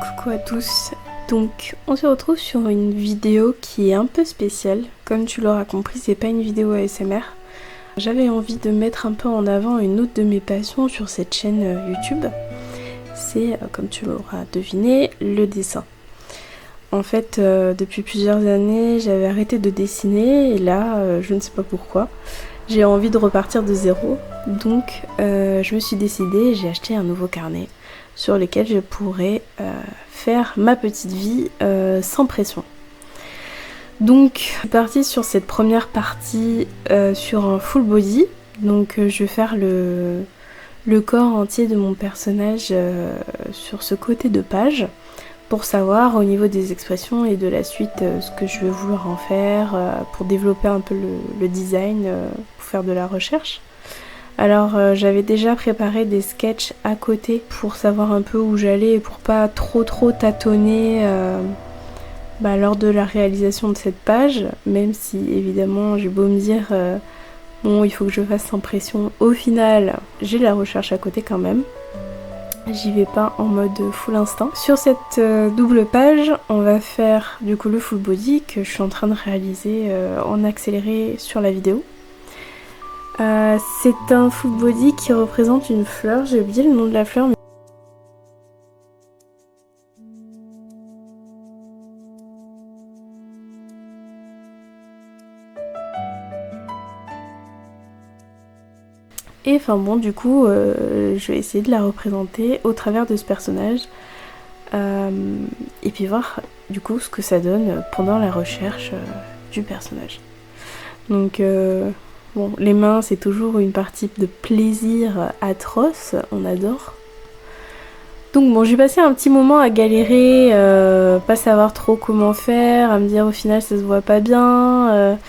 Coucou à tous, donc on se retrouve sur une vidéo qui est un peu spéciale. Comme tu l'auras compris, c'est pas une vidéo ASMR. J'avais envie de mettre un peu en avant une autre de mes passions sur cette chaîne YouTube. C'est, comme tu l'auras deviné, le dessin. En fait, depuis plusieurs années, j'avais arrêté de dessiner et là, je ne sais pas pourquoi, j'ai envie de repartir de zéro. Donc, je me suis décidée et j'ai acheté un nouveau carnet sur lequel je pourrais faire ma petite vie sans pression. Donc, je suis partie sur cette première partie sur un full body. Donc, je vais faire le corps entier de mon personnage sur ce côté de page pour savoir au niveau des expressions et de la suite ce que je vais vouloir en faire pour développer un peu le design, pour faire de la recherche. Alors j'avais déjà préparé des sketchs à côté pour savoir un peu où j'allais et pour pas trop tâtonner lors de la réalisation de cette page, même si évidemment j'ai beau me dire bon il faut que je fasse sans pression, au final j'ai la recherche à côté quand même. J'y vais pas en mode full instinct. Sur cette double page, on va faire du coup le full body que je suis en train de réaliser en accéléré sur la vidéo. C'est un full body qui représente une fleur, j'ai oublié le nom de la fleur. Et enfin bon, du coup, je vais essayer de la représenter au travers de ce personnage. Et puis voir du coup ce que ça donne pendant la recherche du personnage. Donc bon, les mains c'est toujours une partie de plaisir atroce, on adore. Donc bon, j'ai passé un petit moment à galérer, pas savoir trop comment faire, à me dire au final ça se voit pas bien,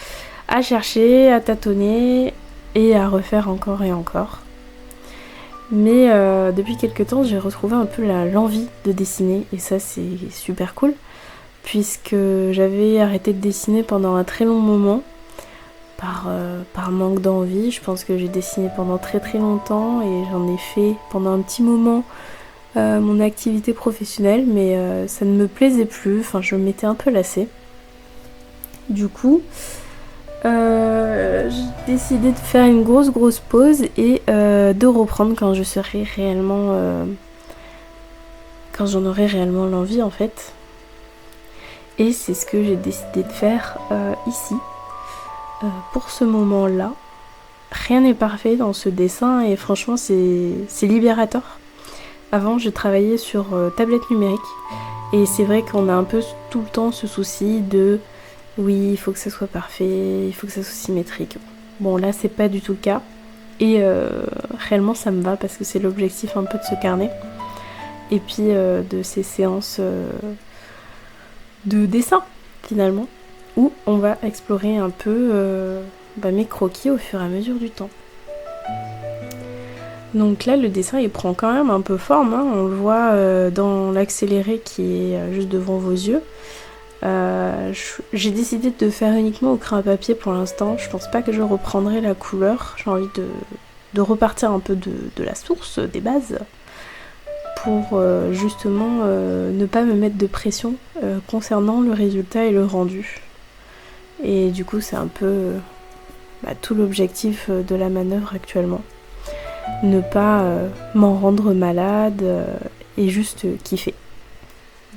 à chercher, à tâtonner et à refaire encore et encore. Mais depuis quelques temps, j'ai retrouvé un peu l'envie de dessiner et ça c'est super cool puisque j'avais arrêté de dessiner pendant un très long moment par manque d'envie. Je pense que j'ai dessiné pendant très longtemps et j'en ai fait pendant un petit moment mon activité professionnelle, mais ça ne me plaisait plus, enfin je m'étais un peu lassée. Du coup, j'ai décidé de faire une grosse pause et de reprendre quand je serai réellement quand j'en aurai réellement l'envie en fait. Et c'est ce que j'ai décidé de faire ici pour ce moment là. Rien n'est parfait dans ce dessin et franchement c'est libérateur. Avant je travaillais sur tablette numérique et c'est vrai qu'on a un peu tout le temps ce souci de oui, il faut que ça soit parfait, il faut que ça soit symétrique. Bon, là, c'est pas du tout le cas. Et réellement, ça me va parce que c'est l'objectif un peu de ce carnet. Et puis, de ces séances de dessin, finalement, où on va explorer un peu mes croquis au fur et à mesure du temps. Donc là, le dessin, il prend quand même un peu forme. Hein. On le voit dans l'accéléré qui est juste devant vos yeux. J'ai décidé de faire uniquement au crayon à papier pour l'instant. Je pense pas que je reprendrai la couleur. J'ai envie de repartir un peu de la source, des bases, pour justement ne pas me mettre de pression concernant le résultat et le rendu. Et du coup, c'est un peu tout l'objectif de la manœuvre actuellement. Ne pas m'en rendre malade et juste kiffer.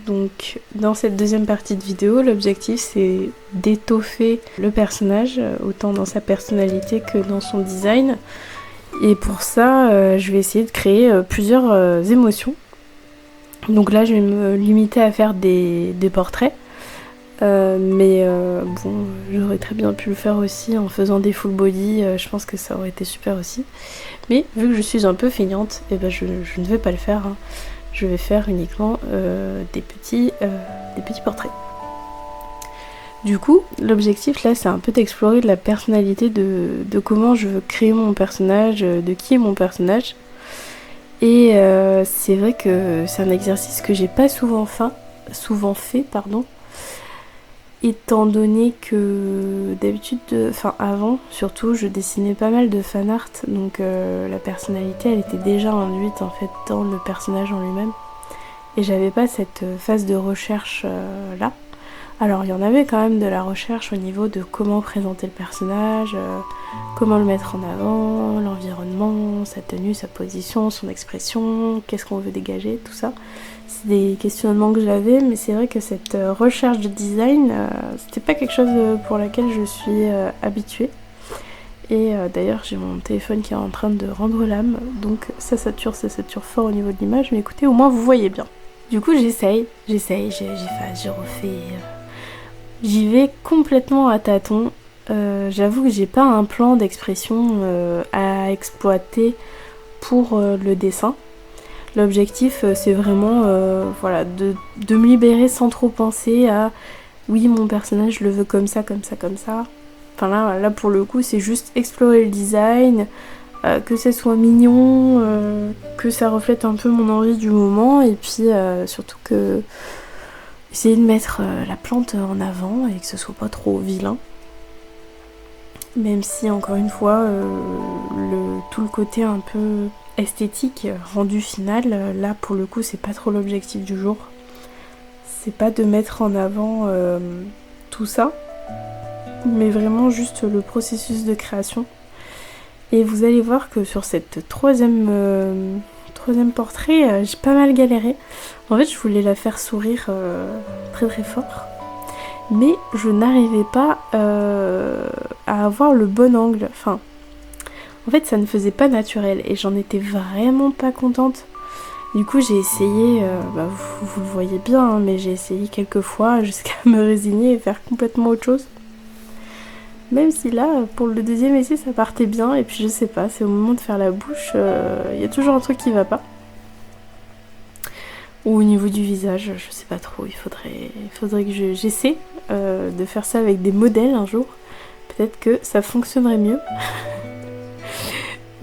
Donc dans cette deuxième partie de vidéo, l'objectif c'est d'étoffer le personnage, autant dans sa personnalité que dans son design. Et pour ça, je vais essayer de créer plusieurs émotions. Donc là, je vais me limiter à faire des portraits. Mais bon, j'aurais très bien pu le faire aussi en faisant des full body, je pense que ça aurait été super aussi. Mais vu que je suis un peu feignante, je ne vais pas le faire. Hein. Je vais faire uniquement des petits portraits. Du coup, l'objectif là, c'est un peu d'explorer de la personnalité de comment je veux créer mon personnage, de qui est mon personnage. Et c'est vrai que c'est un exercice que j'ai pas souvent fait, étant donné que d'habitude, avant surtout, je dessinais pas mal de fan art, donc la personnalité elle était déjà induite en fait dans le personnage en lui-même. et j'avais pas cette phase de recherche là. Alors il y en avait quand même de la recherche au niveau de comment présenter le personnage, comment le mettre en avant, l'environnement, sa tenue, sa position, son expression, qu'est-ce qu'on veut dégager, tout ça. C'est des questionnements que j'avais, mais c'est vrai que cette recherche de design, c'était pas quelque chose pour laquelle je suis habituée. Et d'ailleurs j'ai mon téléphone qui est en train de rendre l'âme, donc ça sature fort au niveau de l'image, mais écoutez, au moins vous voyez bien. Du coup j'essaye, j'efface, je refais... J'y vais complètement à tâtons. J'avoue que j'ai pas un plan d'expression à exploiter pour le dessin. L'objectif c'est vraiment voilà, de me libérer sans trop penser à oui mon personnage je le veux comme ça, comme ça, comme ça. Enfin là pour le coup c'est juste explorer le design, que ça soit mignon, que ça reflète un peu mon envie du moment et puis surtout que essayer de mettre la plante en avant et que ce soit pas trop vilain. Même si encore une fois tout le côté un peu esthétique rendu final, là pour le coup c'est pas trop l'objectif du jour. C'est pas de mettre en avant tout ça, mais vraiment juste le processus de création. Et vous allez voir que sur cette troisième portrait, j'ai pas mal galéré. En fait, je voulais la faire sourire très très fort, mais je n'arrivais pas à avoir le bon angle. Enfin, en fait, ça ne faisait pas naturel et j'en étais vraiment pas contente. Du coup, j'ai essayé, vous le voyez bien, hein, mais j'ai essayé quelques fois jusqu'à me résigner et faire complètement autre chose. Même si là, pour le deuxième essai, ça partait bien, et puis je sais pas, c'est au moment de faire la bouche, y a toujours un truc qui va pas. Ou au niveau du visage, je sais pas trop, il faudrait que j'essaie de faire ça avec des modèles un jour. Peut-être que ça fonctionnerait mieux.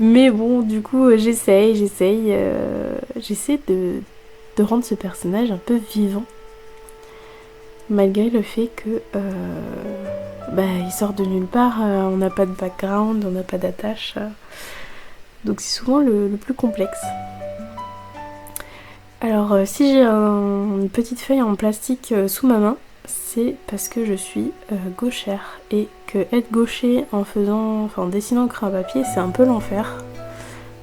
Mais bon, du coup, j'essaie de rendre ce personnage un peu vivant. Malgré le fait que il sort de nulle part, on n'a pas de background, on n'a pas d'attache. Donc c'est souvent le plus complexe. Alors si j'ai une petite feuille en plastique sous ma main, c'est parce que je suis gauchère et que être gaucher en dessinant au crayon à papier, c'est un peu l'enfer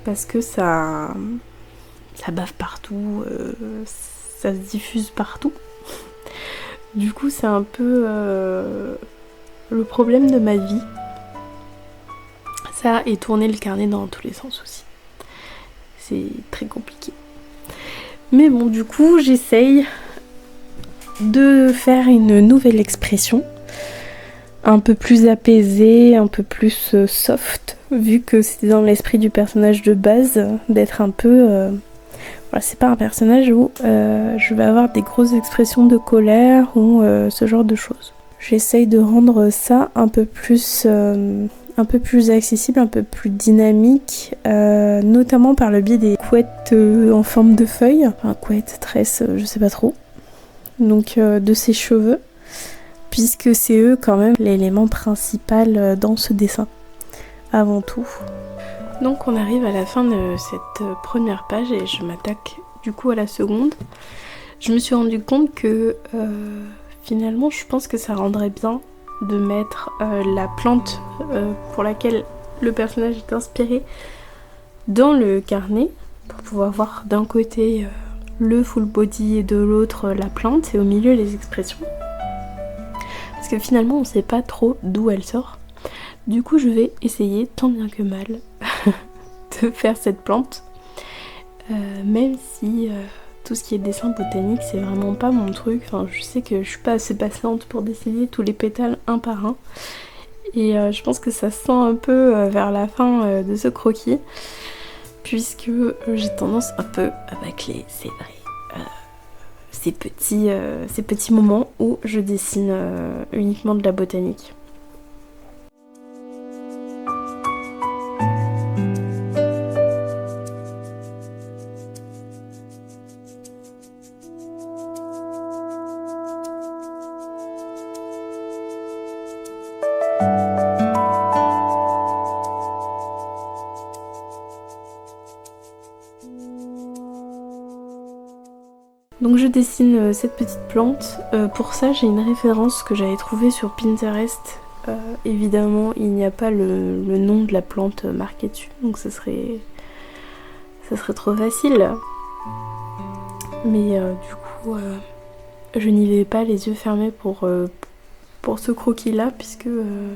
parce que ça bave partout, ça se diffuse partout. Du coup, c'est un peu le problème de ma vie. Ça et tourner le carnet dans tous les sens aussi. C'est très compliqué. Mais bon, du coup, j'essaye de faire une nouvelle expression, un peu plus apaisée, un peu plus soft, vu que c'est dans l'esprit du personnage de base, d'être un peu... Voilà, c'est pas un personnage où je vais avoir des grosses expressions de colère ou ce genre de choses. J'essaye de rendre ça un peu plus accessible, un peu plus dynamique, notamment par le biais des couettes en forme de feuilles, enfin couettes, tresses, je sais pas trop. Donc de ses cheveux, puisque c'est eux quand même l'élément principal dans ce dessin, avant tout. Donc on arrive à la fin de cette première page et je m'attaque du coup à la seconde. Je me suis rendu compte que finalement je pense que ça rendrait bien de mettre la plante pour laquelle le personnage est inspiré dans le carnet pour pouvoir voir d'un côté le full body et de l'autre la plante et au milieu les expressions. Parce que finalement on sait pas trop d'où elle sort. Du coup je vais essayer tant bien que mal de faire cette plante. Même si tout ce qui est dessin botanique c'est vraiment pas mon truc. Enfin je sais que je suis pas assez patiente pour dessiner tous les pétales un par un. Et je pense que ça se sent un peu vers la fin de ce croquis. Puisque j'ai tendance un peu à bâcler, c'est vrai. Ces petits moments où je dessine uniquement de la botanique. Donc dessine cette petite plante. Pour ça j'ai une référence que j'avais trouvée sur Pinterest. Évidemment il n'y a pas le nom de la plante marqué dessus, donc ça serait trop facile. Mais du coup je n'y vais pas les yeux fermés pour ce croquis là, puisque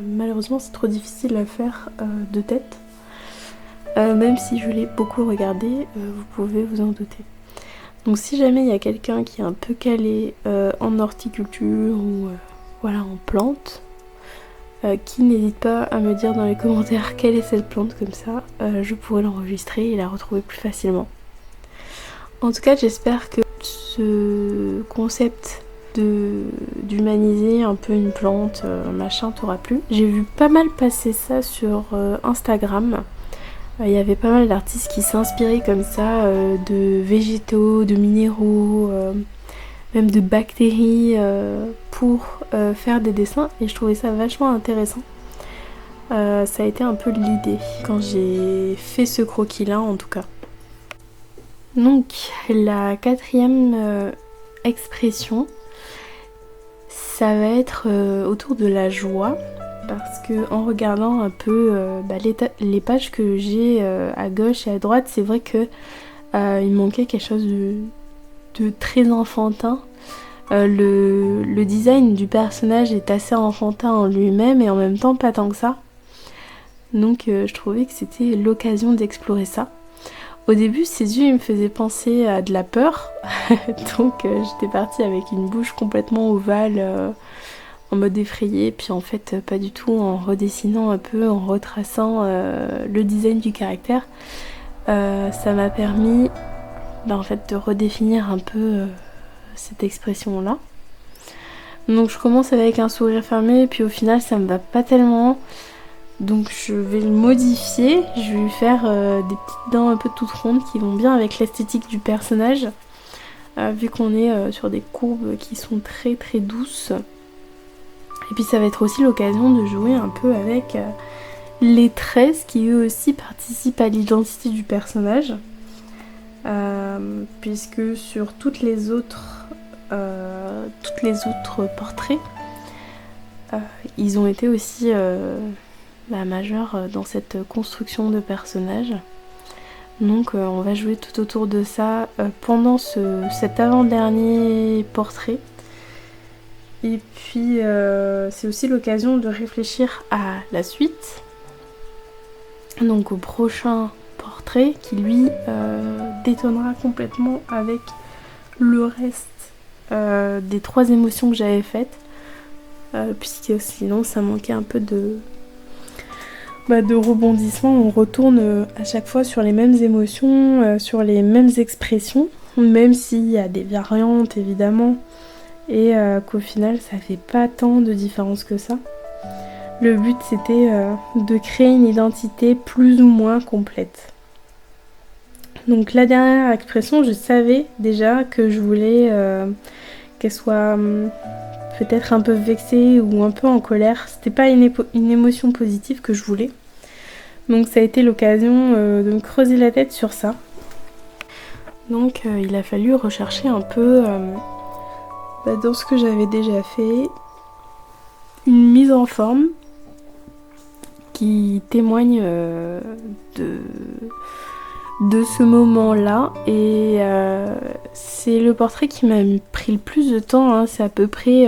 malheureusement c'est trop difficile à faire de tête. Même si je l'ai beaucoup regardé, vous pouvez vous en douter. Donc si jamais il y a quelqu'un qui est un peu calé en horticulture ou voilà, en plantes, qui n'hésite pas à me dire dans les commentaires quelle est cette plante, comme ça je pourrais l'enregistrer et la retrouver plus facilement. En tout cas j'espère que ce concept d'humaniser un peu une plante, machin, t'aura plu. J'ai vu pas mal passer ça sur Instagram. Il y avait pas mal d'artistes qui s'inspiraient comme ça de végétaux, de minéraux, même de bactéries pour faire des dessins, et je trouvais ça vachement intéressant. Ça a été un peu l'idée quand j'ai fait ce croquis là en tout cas. Donc la quatrième expression, ça va être autour de la joie, parce que en regardant un peu les pages que j'ai à gauche et à droite, c'est vrai que il manquait quelque chose de très enfantin. Le design du personnage est assez enfantin en lui-même et en même temps pas tant que ça. Donc je trouvais que c'était l'occasion d'explorer ça. Au début, ses yeux ils me faisaient penser à de la peur, donc j'étais partie avec une bouche complètement ovale, en mode effrayé, puis en fait pas du tout, en redessinant un peu, en retraçant le design du caractère. Ça m'a permis en fait de redéfinir un peu cette expression là. Donc je commence avec un sourire fermé, puis au final ça me va pas tellement. Donc je vais le modifier, je vais lui faire des petites dents un peu toutes rondes qui vont bien avec l'esthétique du personnage, vu qu'on est sur des courbes qui sont très très douces. Et puis ça va être aussi l'occasion de jouer un peu avec les tresses qui eux aussi participent à l'identité du personnage, puisque sur toutes les autres portraits, ils ont été aussi majeur dans cette construction de personnage. Donc on va jouer tout autour de ça pendant cet avant-dernier portrait. Et puis c'est aussi l'occasion de réfléchir à la suite, donc au prochain portrait qui lui détonnera complètement avec le reste des 3 émotions que j'avais faites, puisque sinon ça manquait un peu de rebondissement. On retourne à chaque fois sur les mêmes émotions, sur les mêmes expressions, même s'il y a des variantes évidemment, et qu'au final ça fait pas tant de différence que ça. Le but c'était de créer une identité plus ou moins complète. Donc la dernière expression, je savais déjà que je voulais qu'elle soit peut-être un peu vexée ou un peu en colère. C'était pas une émotion positive que je voulais. Donc ça a été l'occasion de me creuser la tête sur ça. Donc il a fallu rechercher un peu dans ce que j'avais déjà fait, une mise en forme qui témoigne de ce moment-là, et c'est le portrait qui m'a pris le plus de temps, hein. C'est à peu près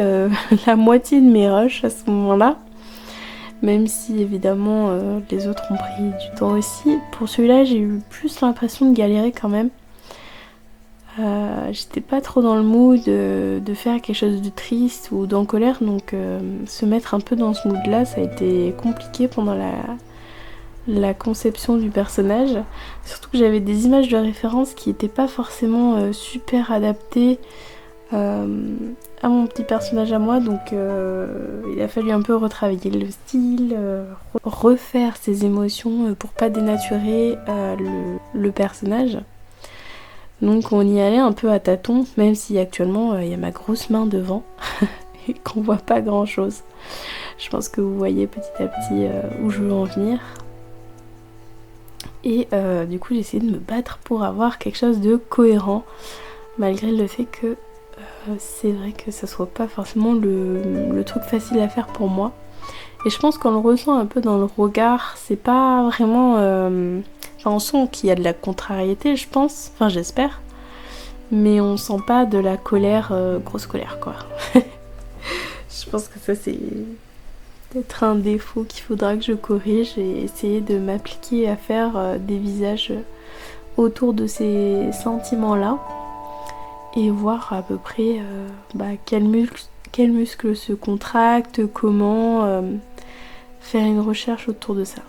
la moitié de mes rushs à ce moment-là, même si évidemment les autres ont pris du temps aussi. Pour celui-là j'ai eu plus l'impression de galérer quand même. J'étais pas trop dans le mood de faire quelque chose de triste ou d'en colère, donc se mettre un peu dans ce mood là, ça a été compliqué pendant la conception du personnage, surtout que j'avais des images de référence qui n'étaient pas forcément super adaptées à mon petit personnage à moi, donc il a fallu un peu retravailler le style, refaire ses émotions pour pas dénaturer le personnage. Donc on y allait un peu à tâtons, même si actuellement il y a ma grosse main devant et qu'on voit pas grand chose. Je pense que vous voyez petit à petit où je veux en venir. Et du coup j'ai essayé de me battre pour avoir quelque chose de cohérent, malgré le fait que c'est vrai que ça soit pas forcément le truc facile à faire pour moi. Et je pense qu'on le ressent un peu dans le regard, c'est pas vraiment... Enfin, on sent qu'il y a de la contrariété, je pense, enfin j'espère, mais on sent pas de la colère, grosse colère quoi. Je pense que ça c'est peut-être un défaut qu'il faudra que je corrige et essayer de m'appliquer à faire des visages autour de ces sentiments-là et voir à peu près quel muscle se contracte, comment faire une recherche autour de ça.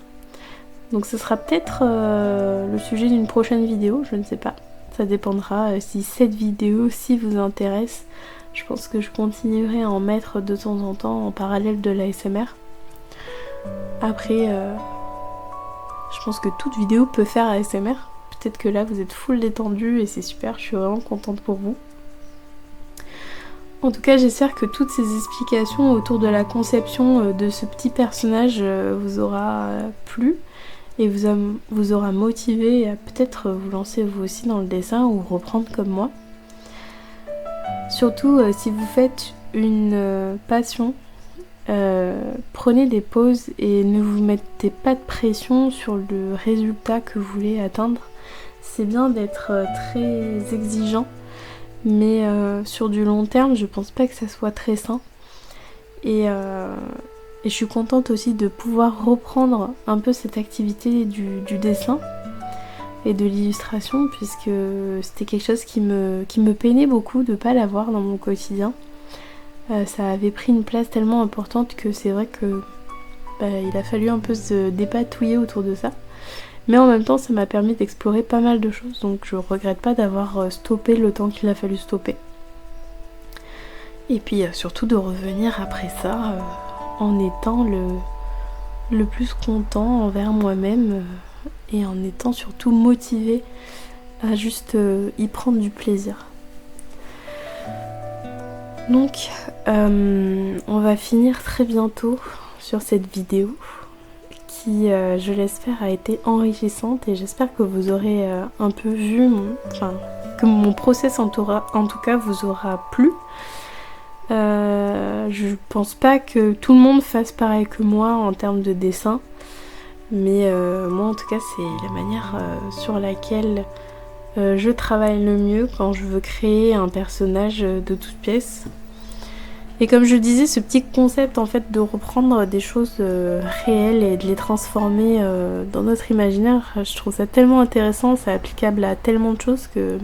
Donc ce sera peut-être le sujet d'une prochaine vidéo, je ne sais pas. Ça dépendra si cette vidéo aussi vous intéresse. Je pense que je continuerai à en mettre de temps en temps en parallèle de l'ASMR. Après, je pense que toute vidéo peut faire ASMR. Peut-être que là vous êtes full détendu et c'est super, je suis vraiment contente pour vous. En tout cas, j'espère que toutes ces explications autour de la conception de ce petit personnage vous aura plu et vous aura motivé à peut-être vous lancer vous aussi dans le dessin ou reprendre comme moi. Surtout si vous faites une passion, prenez des pauses et ne vous mettez pas de pression sur le résultat que vous voulez atteindre. C'est bien d'être très exigeant, mais sur du long terme, je pense pas que ça soit très sain. Et je suis contente aussi de pouvoir reprendre un peu cette activité du dessin et de l'illustration, puisque c'était quelque chose qui me peinait beaucoup de ne pas l'avoir dans mon quotidien. Ça avait pris une place tellement importante que c'est vrai que il a fallu un peu se dépatouiller autour de ça. Mais en même temps, ça m'a permis d'explorer pas mal de choses, donc je regrette pas d'avoir stoppé le temps qu'il a fallu stopper. Et puis surtout de revenir après ça en étant le plus content envers moi-même et en étant surtout motivée à juste y prendre du plaisir. Donc on va finir très bientôt sur cette vidéo qui, je l'espère, a été enrichissante et j'espère que vous aurez un peu vu, que mon process en tout cas vous aura plu. Je pense pas que tout le monde fasse pareil que moi en termes de dessin, mais moi en tout cas c'est la manière sur laquelle je travaille le mieux quand je veux créer un personnage de toutes pièces. Et comme je disais, ce petit concept en fait de reprendre des choses réelles et de les transformer dans notre imaginaire, je trouve ça tellement intéressant, c'est applicable à tellement de choses que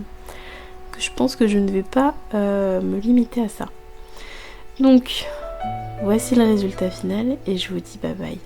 je pense que je ne vais pas me limiter à ça. Donc, voici le résultat final et je vous dis bye bye.